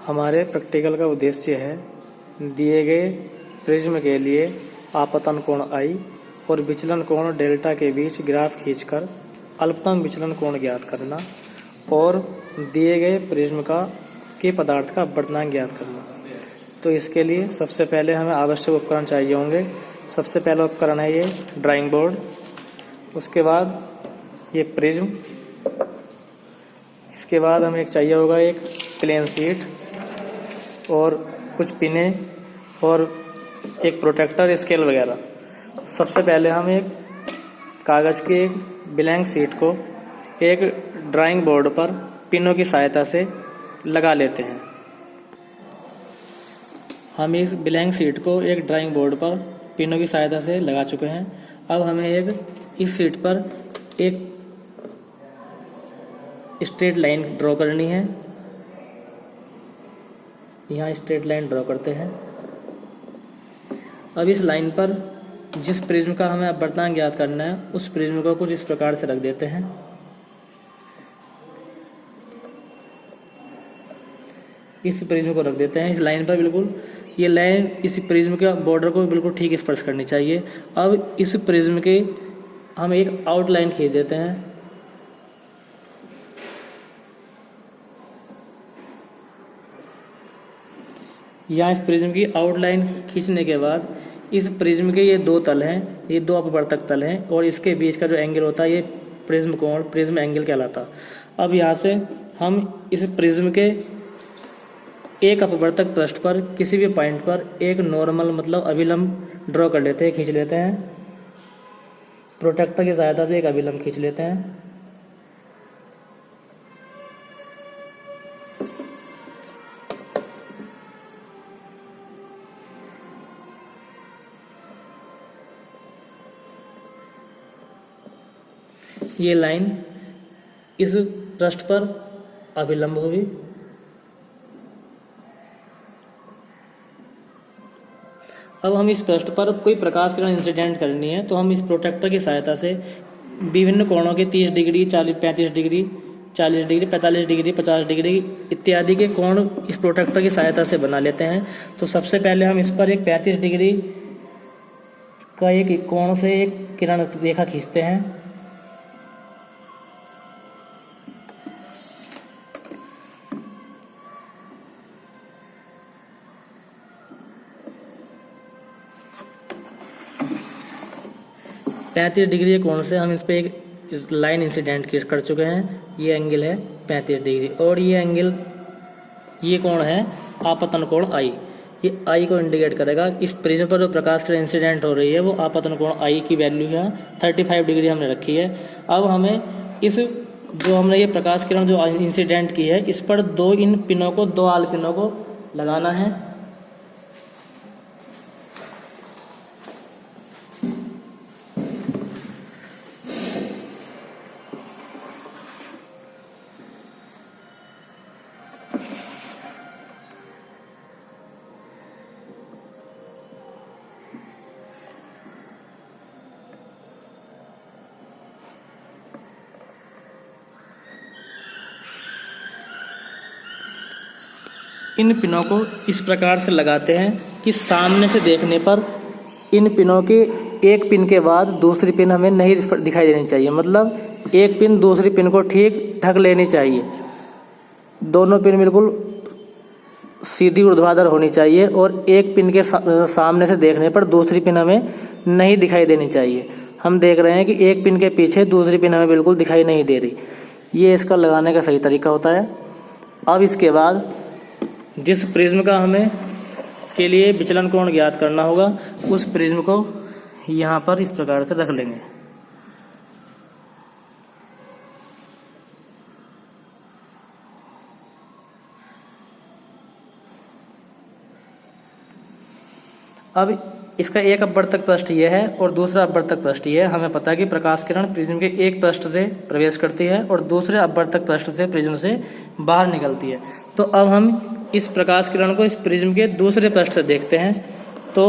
हमारे प्रैक्टिकल का उद्देश्य है दिए गए प्रिज्म के लिए आपतन कोण I और विचलन कोण डेल्टा के बीच ग्राफ खींचकर अल्पतम विचलन कोण ज्ञात करना और दिए गए प्रिज्म के पदार्थ का अपवर्तनांक ज्ञात करना। तो इसके लिए सबसे पहले हमें आवश्यक उपकरण चाहिए होंगे। सबसे पहला उपकरण है ये ड्राइंग बोर्ड, उसके बाद ये प्रिज्म, इसके बाद हमें चाहिए होगा एक प्लेन शीट और कुछ पिने और एक प्रोटेक्टर, स्केल वगैरह। सबसे पहले हम एक कागज़ की एक ब्लैंक शीट को एक ड्राइंग बोर्ड पर पिनों की सहायता से लगा लेते हैं। हम इस ब्लैंक शीट को एक ड्राइंग बोर्ड पर पिनों की सहायता से लगा चुके हैं। अब हमें इस शीट पर एक स्ट्रेट लाइन ड्रॉ करनी है। यहाँ स्ट्रेट लाइन ड्रॉ करते हैं। अब इस लाइन पर जिस प्रिज्म का हमें अपवर्तनांक ज्ञात करना है उस प्रिज्म को कुछ इस प्रकार से रख देते हैं। इस प्रिज्म को रख देते हैं इस लाइन पर। बिल्कुल ये लाइन इस प्रिज्म के बॉर्डर को बिल्कुल ठीक स्पर्श करनी चाहिए। अब इस प्रिज्म के हम एक आउटलाइन खींच देते हैं। यहाँ इस प्रिज्म की आउटलाइन खींचने के बाद इस प्रिज्म के ये दो तल हैं, ये दो अपवर्तक तल हैं और इसके बीच का जो एंगल होता है ये प्रिज्म कोण, प्रिज्म एंगल कहलाता। अब यहाँ से हम इस प्रिज्म के एक अपवर्तक पृष्ठ पर किसी भी पॉइंट पर एक नॉर्मल मतलब अभिलंब ड्रॉ कर लेते हैं, खींच लेते हैं। प्रोटेक्टर की सहायता से एक अभिलंब खींच लेते हैं। ये लाइन इस पृष्ठ पर अभिलंब हुई। अब हम इस पृष्ठ पर कोई प्रकाश किरण इंसिडेंट करनी है तो हम इस प्रोटेक्टर की सहायता से विभिन्न कोणों के 30 degree, 35 degree, 40 degree, 45 degree, 50 degree इत्यादि के कोण इस प्रोटेक्टर की सहायता से बना लेते हैं। तो सबसे पहले हम इस पर एक 35 डिग्री का एक कोण से एक किरण रेखा खींचते हैं। पैंतीस डिग्री के कोण से हम इस पर एक लाइन इंसिडेंट कर चुके हैं। ये एंगल है 35 डिग्री और ये एंगल, ये कोण है आपतन कोण I। ये I को इंडिकेट करेगा। इस प्रिज्म पर जो प्रकाश किरण इंसिडेंट हो रही है वो आपतन कोण I की वैल्यू है 35 डिग्री हमने रखी है। अब हमें इस जो हमने ये प्रकाश किरण जो इंसिडेंट की है इस पर इन पिनों को, दो आल पिनों को लगाना है। इन पिनों को इस प्रकार से लगाते हैं कि सामने से देखने पर इन पिनों के एक पिन के बाद दूसरी पिन हमें नहीं दिखाई देनी चाहिए। मतलब एक पिन दूसरी पिन को ठीक ढक लेनी चाहिए। दोनों पिन बिल्कुल सीधी ऊर्ध्वाधर होनी चाहिए और एक पिन के सामने से देखने पर दूसरी पिन हमें नहीं दिखाई देनी चाहिए। हम देख रहे हैं कि एक पिन के पीछे दूसरी पिन हमें बिल्कुल दिखाई नहीं दे रही। ये इसका लगाने का सही तरीका होता है। अब इसके बाद जिस प्रिज्म का हमें के लिए विचलन कोण ज्ञात करना होगा उस प्रिज्म को यहाँ पर इस प्रकार से रख लेंगे। अब इसका एक अपवर्तक पृष्ठ यह है और दूसरा अपवर्तक पृष्ठ यह है। हमें पता है कि प्रकाश किरण प्रिज्म के एक पृष्ठ से प्रवेश करती है और दूसरे अपवर्तक पृष्ठ से प्रिज्म से बाहर निकलती है। तो अब हम इस प्रकाश किरण को इस प्रिज्म के दूसरे पृष्ठ से देखते हैं तो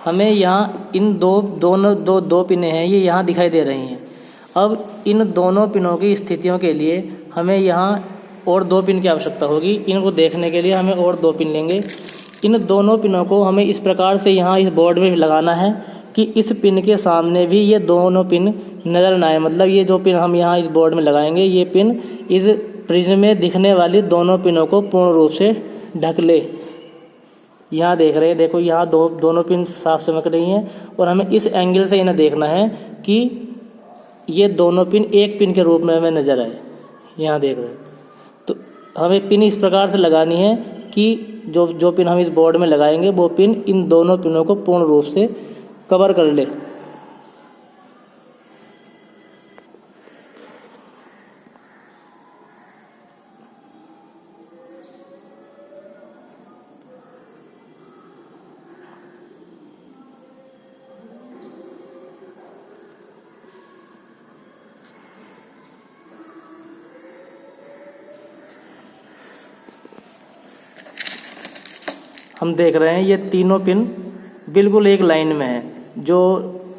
हमें यहाँ इन दो पिनें हैं ये यहाँ दिखाई दे रही हैं। अब इन दोनों पिनों की स्थितियों के लिए हमें यहाँ और 2 पिन की आवश्यकता होगी। इनको देखने के लिए हमें और 2 पिन लेंगे। इन दोनों पिनों को हमें इस प्रकार से यहाँ इस बोर्ड में लगाना है कि इस पिन के सामने भी ये दोनों पिन नज़र ना आए। मतलब ये जो पिन हम यहाँ इस बोर्ड में लगाएंगे, ये पिन इस प्रिज्म में दिखने वाली दोनों पिनों को पूर्ण रूप से ढक ले। यहाँ देख रहे हैं, देखो यहाँ दोनों पिन साफ चमक रही हैं और हमें इस एंगल से इन्हें देखना है कि ये दोनों पिन एक पिन के रूप में हमें नज़र आए। यहाँ देख रहे हैं, तो हमें पिन इस प्रकार से लगानी है कि जो पिन हम इस बोर्ड में लगाएंगे वो पिन इन दोनों पिनों को पूर्ण रूप से कवर कर ले। हम देख रहे हैं ये तीनों पिन बिल्कुल एक लाइन में है। जो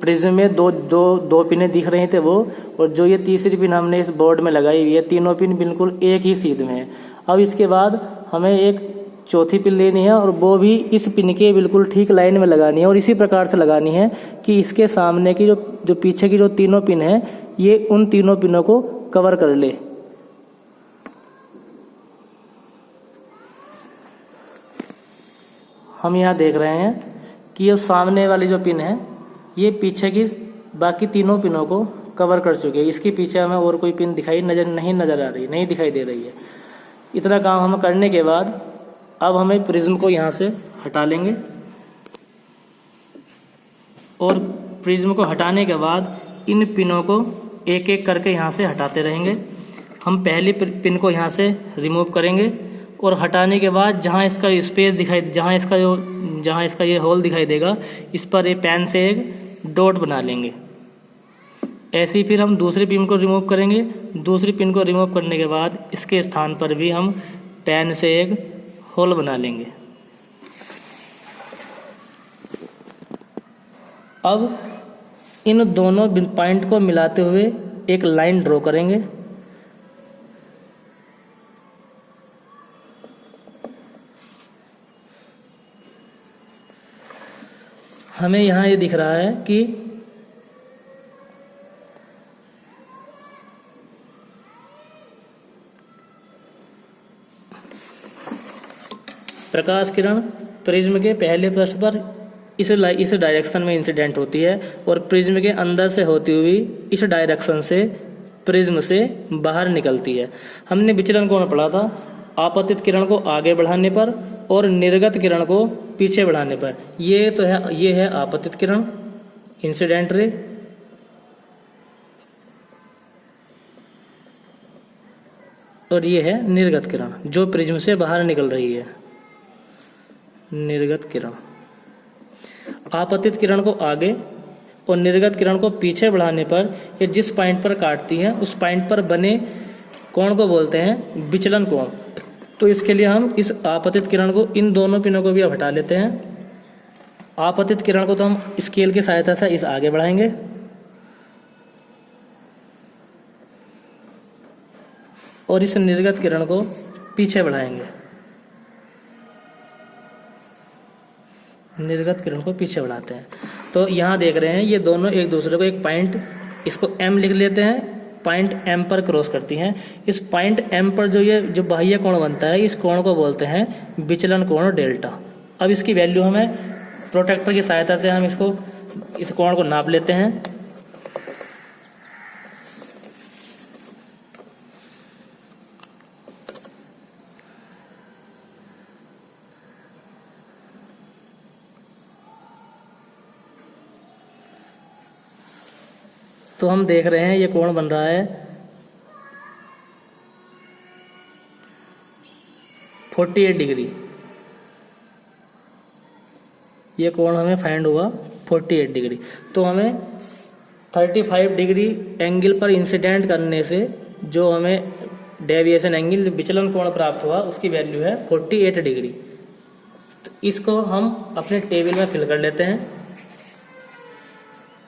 प्रिज्म में दो पिनें दिख रही थे वो, और जो ये तीसरी पिन हमने इस बोर्ड में लगाई हुई है, तीनों पिन बिल्कुल एक ही सीध में है। अब इसके बाद हमें एक चौथी पिन लेनी है और वो भी इस पिन के बिल्कुल ठीक लाइन में लगानी है और इसी प्रकार से लगानी है कि इसके सामने की जो पीछे की जो तीनों पिन है ये उन तीनों पिनों को कवर कर ले। हम यहाँ देख रहे हैं कि ये सामने वाली जो पिन है ये पीछे की बाकी तीनों पिनों को कवर कर चुके हैं। इसके पीछे हमें और कोई पिन नहीं नज़र आ रही, नहीं दिखाई दे रही है। इतना काम हम करने के बाद अब हमें प्रिज्म को यहाँ से हटा लेंगे और प्रिज्म को हटाने के बाद इन पिनों को एक एक करके यहाँ से हटाते रहेंगे। हम पहली पिन को यहाँ से रिमूव करेंगे और हटाने के बाद जहाँ इसका स्पेस दिखाई, जहाँ इसका ये होल दिखाई देगा, इस पर ये पेन से एक डॉट बना लेंगे। ऐसे ही फिर हम दूसरी पिन को रिमूव करेंगे। दूसरी पिन को रिमूव करने के बाद इसके स्थान पर भी हम पेन से एक होल बना लेंगे। अब इन दोनों पॉइंट को मिलाते हुए एक लाइन ड्रॉ करेंगे। हमें यहाँ ये दिख रहा है कि प्रकाश किरण प्रिज्म के पहले पृष्ठ पर इस डायरेक्शन में इंसिडेंट होती है और प्रिज्म के अंदर से होती हुई इस डायरेक्शन से प्रिज्म से बाहर निकलती है। हमने विचलन कोण पढ़ा था, आपतित किरण को आगे बढ़ाने पर और निर्गत किरण को पीछे बढ़ाने पर। ये है आपतित किरण, इंसिडेंट रे, और ये है निर्गत किरण जो प्रिज्म से बाहर निकल रही है। निर्गत किरण आपतित किरण को आगे और निर्गत किरण को पीछे बढ़ाने पर ये जिस पॉइंट पर काटती हैं उस पॉइंट पर बने कोण को बोलते हैं विचलन कोण। तो इसके लिए हम इस आपतित किरण को, इन दोनों पिनों को भी अब हटा लेते हैं। आपतित किरण को तो हम स्केल की सहायता से इस आगे बढ़ाएंगे और इस निर्गत किरण को पीछे बढ़ाएंगे। निर्गत किरण को पीछे बढ़ाते हैं। तो यहाँ देख रहे हैं ये दोनों एक दूसरे को एक पॉइंट, इसको M लिख लेते हैं, पॉइंट M पर क्रॉस करती हैं। इस पॉइंट M पर जो बाह्य कोण बनता है, इस कोण को बोलते हैं विचलन कोण डेल्टा। अब इसकी वैल्यू हमें प्रोट्रैक्टर की सहायता से हम इस कोण को नाप लेते हैं। तो हम देख रहे हैं ये कोण बन रहा है 48 डिग्री। ये कोण हमें फाइंड हुआ 48 डिग्री। तो हमें 35 डिग्री एंगल पर इंसिडेंट करने से जो हमें डेविएशन एंगल, विचलन कोण प्राप्त हुआ, उसकी वैल्यू है 48 डिग्री। तो इसको हम अपने टेबल में फिल कर लेते हैं।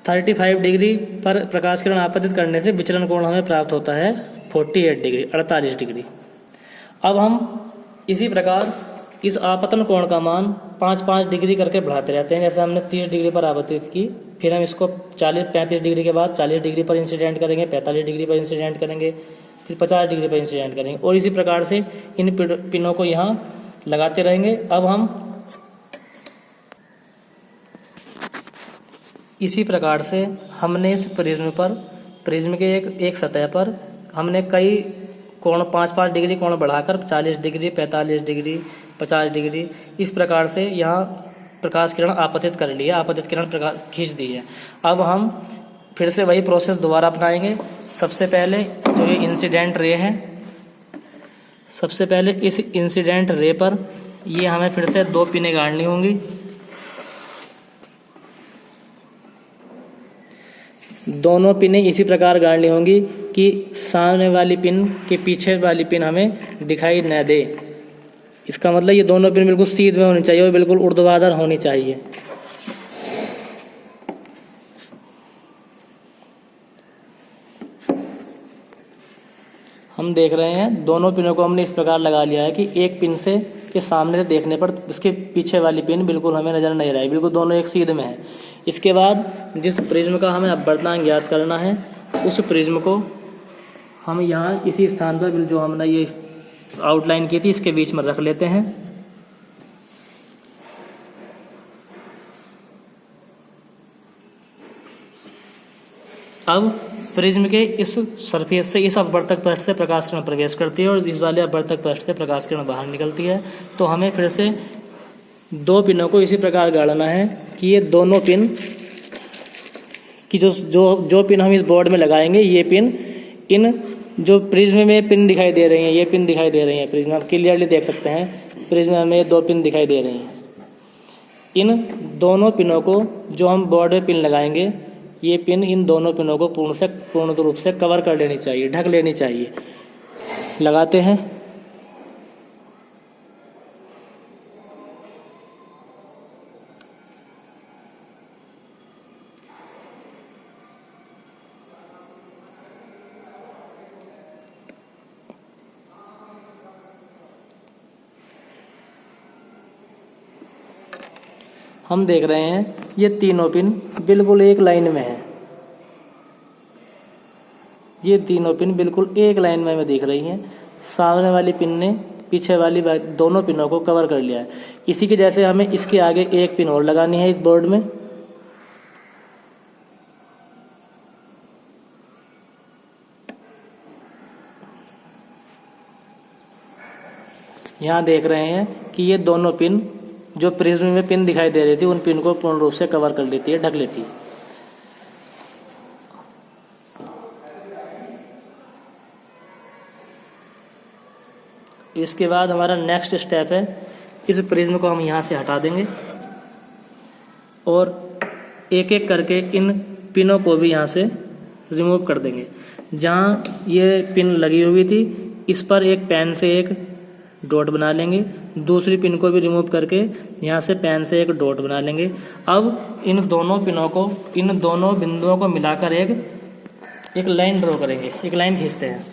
35 डिग्री पर प्रकाश किरण आपतित करने से विचलन कोण हमें प्राप्त होता है 48 डिग्री, 48 डिग्री। अब हम इसी प्रकार इस आपतन कोण का मान 5-5 डिग्री करके बढ़ाते रहते हैं। जैसे हमने 30 डिग्री पर आपतित की, फिर हम इसको 35 डिग्री के बाद 40 डिग्री पर इंसिडेंट करेंगे, 45 डिग्री पर इंसिडेंट करेंगे, फिर 50 डिग्री पर इंसिडेंट करेंगे, और इसी प्रकार से इन पिनों को यहाँ लगाते रहेंगे। अब हम इसी प्रकार से हमने इस प्रिज्म के एक सतह पर हमने कई कोण 5-5 डिग्री कोण बढ़ाकर 40 डिग्री, 45 डिग्री, 50 डिग्री इस प्रकार से यहाँ प्रकाश किरण आपतित कर ली है, आपतित किरण प्रकाश खींच दी है। अब हम फिर से वही प्रोसेस दोबारा अपनाएंगे। सबसे पहले जो ये इंसिडेंट रे है, सबसे पहले इस इंसिडेंट रे पर ये हमें फिर से 2 पिनें गाड़नी होंगी। दोनों पिनें इसी प्रकार गाड़नी होंगी कि सामने वाली पिन के पीछे वाली पिन हमें दिखाई न दे। इसका मतलब ये दोनों पिन बिल्कुल सीध में होनी चाहिए और बिल्कुल ऊर्ध्वाधर होनी चाहिए। हम देख रहे हैं दोनों पिनों को हमने इस प्रकार लगा लिया है कि एक पिन से के सामने से देखने पर उसके पीछे वाली पिन बिल्कुल हमें नजर नहीं रही, बिल्कुल दोनों एक सीध में है। इसके बाद जिस प्रिज्म का हमें अपवर्तनांक ज्ञात करना है, उस प्रिज्म को हम यहाँ इसी स्थान पर जो हमने ये आउटलाइन की थी इसके बीच में रख लेते हैं। अब प्रिज्म के इस सरफेस से, इस अपवर्तक पृष्ठ से प्रकाश किरण प्रवेश करती है और इस वाले अपवर्तक पृष्ठ से प्रकाश किरण बाहर निकलती है। तो हमें फिर से 2 पिनों को इसी प्रकार गाड़ना है कि ये दोनों पिन की जो पिन हम इस बोर्ड में लगाएंगे, ये पिन इन जो प्रिज्म में पिन दिखाई दे रही हैं, ये पिन दिखाई दे रही हैं, प्रिज्म आप क्लियरली देख सकते हैं, प्रिज्म में 2 पिन दिखाई दे रही हैं। इन दोनों पिनों को जो हम बोर्ड में पिन लगाएंगे, ये पिन इन दोनों पिनों को पूर्ण रूप से कवर कर लेनी चाहिए, ढक लेनी चाहिए। लगाते हैं। हम देख रहे हैं ये तीनों पिन बिल्कुल एक लाइन में है, ये तीनों पिन बिल्कुल एक लाइन में हमें दिख रही हैं। सामने वाली पिन ने पीछे वाली दोनों पिनों को कवर कर लिया है। इसी के जैसे हमें इसके आगे एक पिन और लगानी है इस बोर्ड में। यहाँ देख रहे हैं कि ये दोनों पिन जो प्रिज्म में पिन दिखाई दे रही थी, उन पिन को पूर्ण रूप से कवर कर लेती है, ढक लेती है। इसके बाद हमारा नेक्स्ट स्टेप है, इस प्रिज्म को हम यहाँ से हटा देंगे और एक एक करके इन पिनों को भी यहाँ से रिमूव कर देंगे। जहाँ ये पिन लगी हुई थी, इस पर एक पेन से एक डॉट बना लेंगे, दूसरी पिन को भी रिमूव करके यहाँ से पेन से एक डॉट बना लेंगे। अब इन दोनों पिनों को, इन दोनों बिंदुओं को मिलाकर एक लाइन ड्रॉ करेंगे, एक लाइन खींचते हैं।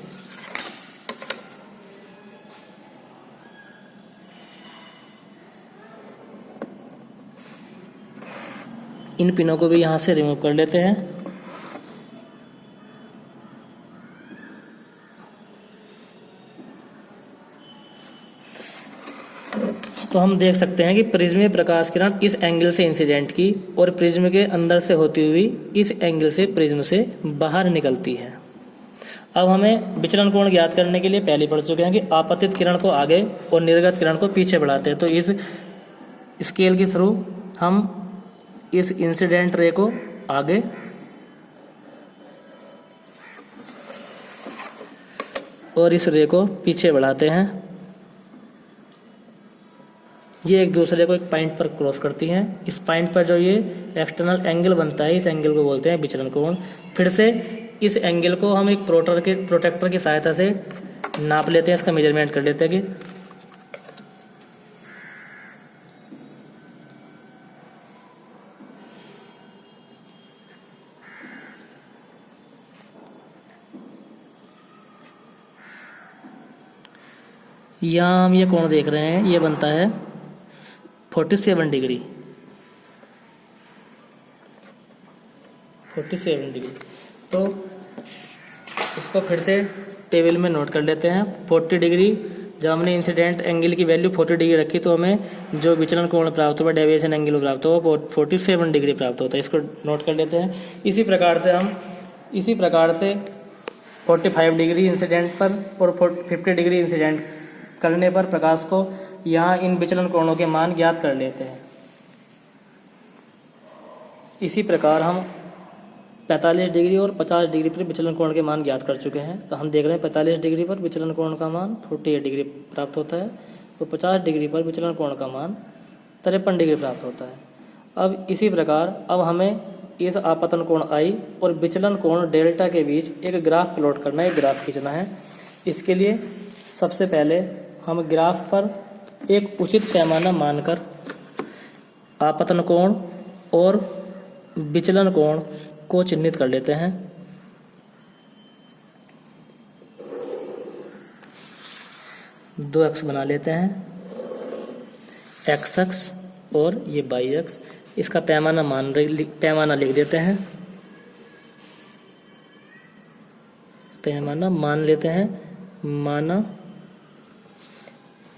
इन पिनों को भी यहाँ से रिमूव कर लेते हैं। तो हम देख सकते हैं कि प्रिज्म में प्रकाश किरण इस एंगल से इंसिडेंट की और प्रिज्म के अंदर से होती हुई इस एंगल से प्रिज्म से बाहर निकलती है। अब हमें विचलन कोण ज्ञात करने के लिए पहले पढ़ चुके हैं कि आपतित किरण को आगे और निर्गत किरण को पीछे बढ़ाते हैं। तो इस स्केल के थ्रू हम इस इंसिडेंट रे को आगे और इस रे को पीछे बढ़ाते हैं। ये एक दूसरे को एक पॉइंट पर क्रॉस करती हैं। इस पॉइंट पर जो ये एक्सटर्नल एंगल बनता है, इस एंगल को बोलते हैं विचलन कोण। फिर से इस एंगल को हम एक प्रोटेक्टर की सहायता से नाप लेते हैं, इसका मेजरमेंट कर लेते हैं कि यहाँ हम ये कोण देख रहे हैं, ये बनता है 47 डिग्री। 47 डिग्री। तो इसको फिर से टेबल में नोट कर लेते हैं। 40 डिग्री, जब हमने इंसिडेंट एंगल की वैल्यू 40 डिग्री रखी तो हमें जो विचलन कोण प्राप्त हुआ, डेविएशन एंगल प्राप्त हुआ, वो 47 डिग्री प्राप्त होता है। इसको नोट कर लेते हैं। इसी प्रकार से 45 डिग्री इंसिडेंट पर और 50 डिग्री इंसिडेंट करने पर प्रकाश को यहाँ इन विचलन कोणों के मान ज्ञात कर लेते हैं। इसी प्रकार हम 45 डिग्री और 50 डिग्री पर विचलन कोण के मान ज्ञात कर चुके हैं। तो हम देख रहे हैं 45 डिग्री पर विचलन कोण का मान 48 डिग्री प्राप्त होता है, तो 50 डिग्री पर विचलन कोण का मान 53 डिग्री प्राप्त होता है। अब इसी प्रकार अब हमें इस आपतन कोण I और विचलन कोण डेल्टा के बीच एक ग्राफ प्लॉट करना है, एक ग्राफ खींचना है। इसके लिए सबसे पहले हम ग्राफ पर एक उचित पैमाना मानकर आपतन कोण और विचलन कोण को चिन्हित कर लेते हैं। दो अक्ष बना लेते हैं, एक्स अक्ष और ये वाई अक्ष। इसका पैमाना लिख देते हैं। पैमाना मान लेते हैं। माना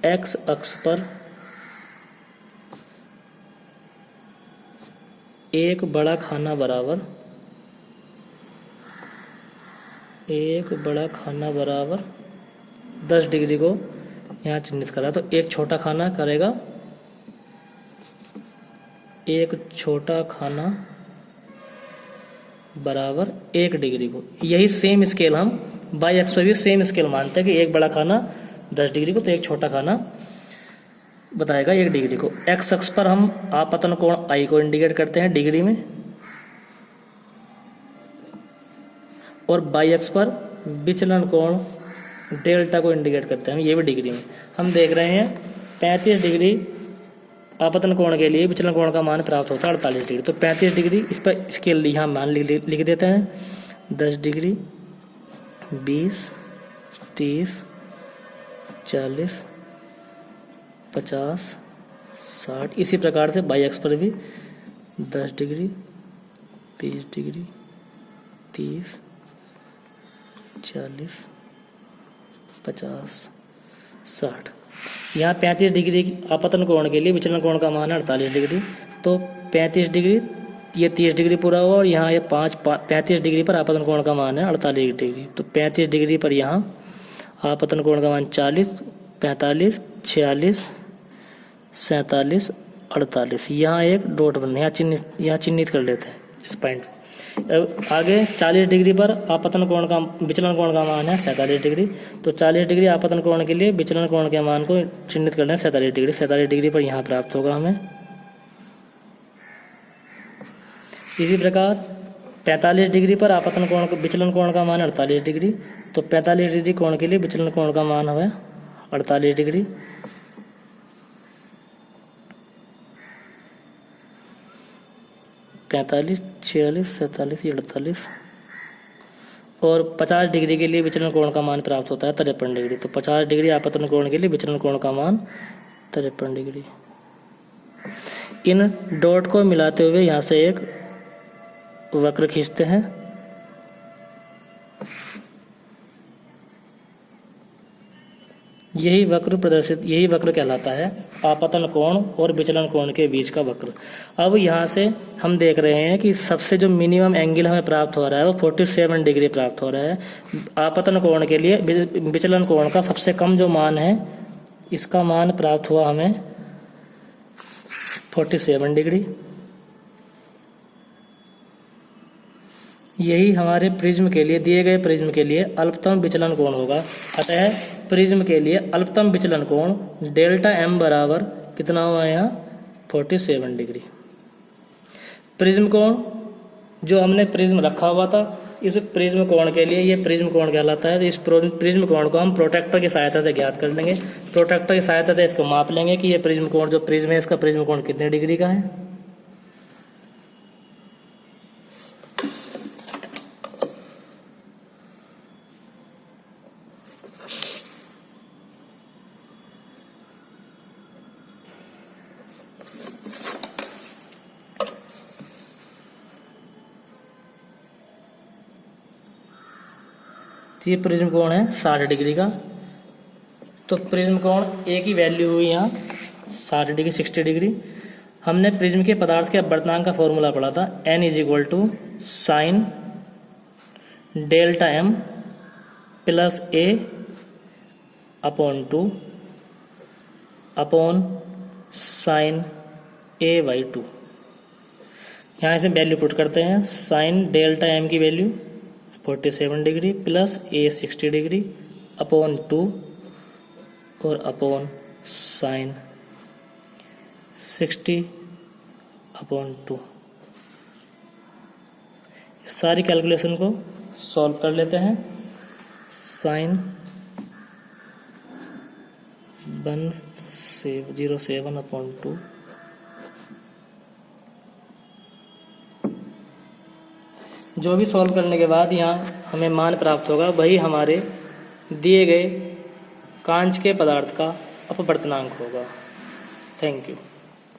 एक्स अक्ष पर एक बड़ा खाना बराबर 10 डिग्री को यहाँ चिन्हित करा। तो एक छोटा खाना करेगा, एक छोटा खाना बराबर 1 डिग्री को। यही सेम स्केल हम बाई एक्स पर भी सेम स्केल मानते हैं कि एक बड़ा खाना 10 डिग्री को, तो एक छोटा खाना बताएगा 1 डिग्री को। एक्स अक्ष पर हम आपतन कोण I को इंडिकेट करते हैं डिग्री में, और बाई अक्ष पर विचलन कोण डेल्टा को इंडिकेट करते हैं, ये भी डिग्री में। हम देख रहे हैं 35 डिग्री आपतन कोण के लिए विचलन कोण का मान प्राप्त होता है 48 डिग्री। तो 35 डिग्री इस पर स्केल यहाँ मान लिख देते हैं। 10 डिग्री, 20, 30, 40, 50, 60। इसी प्रकार से बाई अक्ष पर भी 10 डिग्री, 20 डिग्री, 30, 40, 50, 60। यहाँ 35 डिग्री आपतन कोण के लिए विचलन कोण का मान है 48 डिग्री। तो 35 डिग्री, ये 30 डिग्री पूरा हुआ, और यहाँ ये 35 डिग्री पर आपतन कोण का मान है 48 डिग्री। तो 35 डिग्री पर यहाँ आपतन कोण का मान 40, 45, 46, 47, 48। यहाँ एक डॉट बन, यहाँ चिन्हित कर लेते हैं इस पॉइंट। अब आगे 40 डिग्री पर आपतन कोण का विचलन कोण का मान है 47 डिग्री। तो 40 डिग्री आपतन कोण के लिए विचलन कोण के मान को चिन्हित कर लें 47 डिग्री। 47 डिग्री पर यहाँ प्राप्त होगा हमें। इसी प्रकार 45 डिग्री पर आपतन कोण विचलन कोण का मान 48 डिग्री। तो 45 डिग्री कोण के लिए विचलन कोण का मान है 48 डिग्री। 45, 46, 47, 48। और 50 डिग्री के लिए विचलन कोण का मान प्राप्त होता है 53 डिग्री। तो 50 डिग्री आपतन कोण के लिए विचलन कोण का मान 53 डिग्री। इन डॉट को मिलाते हुए यहाँ से एक वक्र खींचते हैं। यही वक्र कहलाता है आपतन कोण और विचलन कोण के बीच का वक्र। अब यहाँ से हम देख रहे हैं कि सबसे जो मिनिमम एंगल हमें प्राप्त हो रहा है वो 47 डिग्री प्राप्त हो रहा है। आपतन कोण के लिए विचलन कोण का सबसे कम जो मान है, इसका मान प्राप्त हुआ हमें 47 डिग्री। यही हमारे प्रिज्म के लिए, दिए गए प्रिज्म के लिए अल्पतम विचलन कोण होगा। अतः प्रिज्म के लिए अल्पतम विचलन कोण डेल्टा m बराबर कितना हुआ यहाँ 47 डिग्री। प्रिज्म कोण जो हमने प्रिज्म रखा हुआ था, इस प्रिज्म कोण के लिए ये प्रिज्म कोण कहलाता है। तो इस प्रिज्म कोण को हम प्रोटेक्टर की सहायता से ज्ञात कर लेंगे। प्रोटेक्टर की सहायता से इसको माप लेंगे कि ये प्रिज्म कोण जो प्रिज्म है, इसका प्रिज्म कोण कितने डिग्री का है। तो ये प्रिज्म कोण है 60 डिग्री का। तो प्रिज्म कोण ए की वैल्यू हुई यहाँ 60 डिग्री 60 डिग्री। हमने प्रिज्म के पदार्थ के अपवर्तनांक का फॉर्मूला पढ़ा था, n is equal to sine delta m plus a upon 2 upon sine a/2। यहाँ से वैल्यू पुट करते हैं। साइन डेल्टा m की value 47 degree plus a 60 degree upon 2 और अपॉन साइन 60 अपॉन 2। सारी कैलकुलेशन को सॉल्व कर लेते हैं। साइन 107 अपॉन 2 जो भी सॉल्व करने के बाद यहाँ हमें मान प्राप्त होगा वही हमारे दिए गए कांच के पदार्थ का अपवर्तनांक होगा। Thank you.